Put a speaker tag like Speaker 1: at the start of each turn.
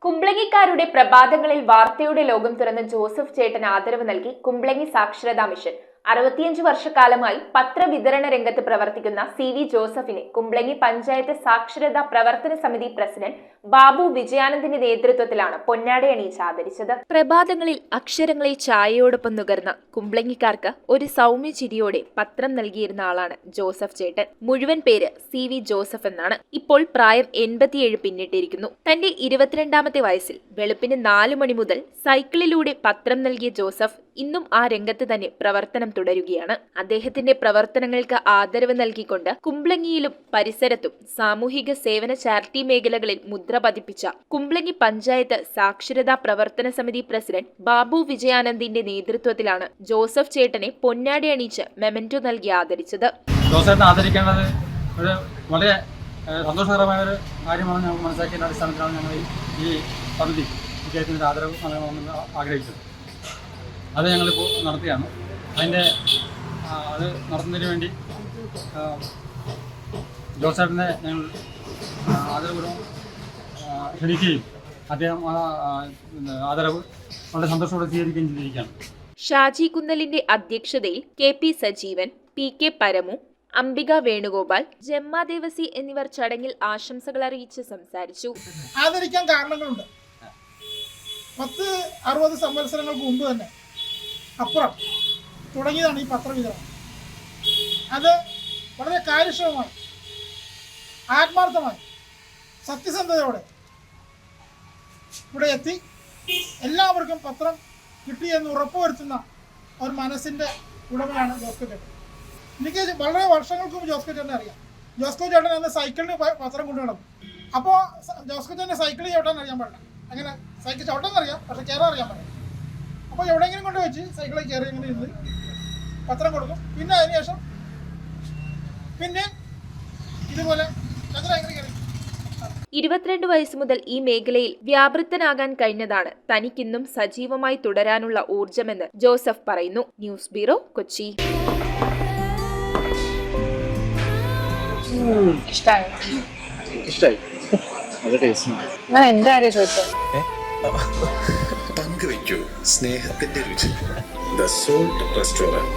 Speaker 1: കുംബ്ലങ്ങിക്കാരുടെ പ്രഭാതങ്ങളിൽ വാർത്തയുടെ ലോകം തുറന്ന ജോസഫ് ചേട്ടൻ ആദരവ് നൽകി കുംബ്ലങ്ങി സാക്ഷരതാ മിഷൻ. 65 വർഷക്കാലമായി പത്രവിതരണ രംഗത്ത് പ്രവർത്തിക്കുന്ന CV ജോസഫിനെ കുംബ്ലങ്ങി പഞ്ചായത്ത് സാക്ഷരതാ പ്രവർത്തന സമിതി പ്രസിഡന്റ് ബാബു വിജയാനന്ദിന്റെ നേതൃത്വത്തിലാണ് പൊന്നാട അണിയിച്ച് ആദരിച്ചത്. പ്രഭാതങ്ങളിൽ അക്ഷരങ്ങളെ ചായയോടൊപ്പം നുകർന്ന കുംബ്ലങ്ങിക്കാർക്ക് ഒരു സൗമ്യ ചിരിയോടെ പത്രം നൽകിയിരുന്ന ആളാണ് ജോസഫ് ചേട്ടൻ. മുഴുവൻ പേര് CV ജോസഫ് എന്നാണ്. ഇപ്പോൾ പ്രായം 87 പിന്നിട്ടിരിക്കുന്നു. തന്റെ 22ാമത്തെ വയസ്സിൽ വെളുപ്പിന് 4 മണി മുതൽ സൈക്കിളിലൂടെ പത്രം നൽകിയ ജോസഫ് ഇന്നും ആ രംഗത്ത് തന്നെ പ്രവർത്തനം തുടരുകയാണ്. അദ്ദേഹത്തിന്റെ പ്രവർത്തനങ്ങൾക്ക് ആദരവ് നൽകിക്കൊണ്ട് കുംബ്ലങ്ങിയിലും പരിസരത്തും സാമൂഹിക സേവന ചാരിറ്റി മേഖലകളിൽ മുദ്ര പതിപ്പിച്ച കുംബ്ലങ്ങി പഞ്ചായത്ത് സാക്ഷരതാ പ്രവർത്തന സമിതി പ്രസിഡന്റ് ബാബു വിജയാനന്ദിന്റെ നേതൃത്വത്തിലാണ് ജോസഫ് ചേട്ടനെ പൊന്നാട അണിയിച്ച് മെമന്റോ നൽകി ആദരിച്ചത്.
Speaker 2: ജോസഫിനെ ആദരിക്കേണ്ടത് ഒരു വളരെ സന്തോഷകരമായ ഒരു കാര്യമാണ് ഞങ്ങൾ മനസ്സിലാക്കിയ അടിസ്ഥാനത്തിലാണ് ഞങ്ങൾ ഈ സമിതി വിജയത്തിൻ്റെ ആദരവ് നൽകണമെന്ന് ആഗ്രഹിച്ചത്. അത് ഞങ്ങളിപ്പോൾ നടത്തുകയാണ്. അത് നടത്തുന്നതിന് വേണ്ടി ജോസഫിനെ ഞങ്ങൾ ആദരപൂർവ്വം ക്ഷണിക്കുകയും അദ്ദേഹം ആദരവ് വളരെ സന്തോഷത്തോടെ സ്വീകരിക്കുകയും ചെയ്തിരിക്കുകയാണ്.
Speaker 1: ഷാജി കുന്നലിന്റെ അധ്യക്ഷതയിൽ KP സജീവൻ, PK പരമു, അംബിക വേണുഗോപാൽ, ജമ്മ ദേവസി എന്നിവർ ചടങ്ങിൽ ആശംസകൾ അറിയിച്ച് സംസാരിച്ചു.
Speaker 3: ആദരിക്കാൻ കാരണങ്ങളുണ്ട്. 60 സംവത്സരങ്ങൾക്ക് മുമ്പ് തന്നെ അപ്പുറം തുടങ്ങിയതാണ് ഈ പത്രവിതരണം. അത് വളരെ കാര്യക്ഷമമായി, ആത്മാർത്ഥമായി, സത്യസന്ധതയോടെ ഇവിടെ എത്തി എല്ലാവർക്കും പത്രം കിട്ടിയെന്ന് ഉറപ്പുവരുത്തുന്ന ഒരു മനസ്സിൻ്റെ ഉടമയാണ് ജോസ്കോ ചേട്ടൻ. എനിക്ക് വളരെ വർഷങ്ങൾക്ക് മുമ്പ് ജോസ്കോ ചേട്ടനെ അറിയാം. ജോസ്കോ ചേട്ടൻ അന്ന് സൈക്കിളിന് പത്രം കൊണ്ടു നടന്നു. അപ്പോൾ ജോസ്കോ ചേട്ടനെ സൈക്കിൾ ചവിട്ടാൻ അറിയാൻ പാടില്ല. അങ്ങനെ സൈക്കിൾ ചവിട്ടാൻ അറിയാം, പക്ഷെ കയറാൻ അറിയാൻ പാടില്ല. അപ്പോൾ എവിടെയെങ്കിലും കൊണ്ട് വെച്ച് സൈക്കിളിൽ കയറി ഇങ്ങനെ ഇരുന്ന് പത്രം കൊടുക്കും. പിന്നെ അതിനുശേഷം പിന്നെ ഇതുപോലെ
Speaker 1: 22 വയസ്സ് മുതൽ ഈ മേഖലയിൽ വ്യാപൃതനാകാൻ കഴിഞ്ഞതാണ് തനിക്കിന്നും സജീവമായി തുടരാനുള്ള ഊർജമെന്ന് ജോസഫ് പറയുന്നു. News bureau, Kochi.
Speaker 4: പങ്കുവയ്ക്കൂ സ്നേഹത്തിന്റെ രുചി. The salt restaurant.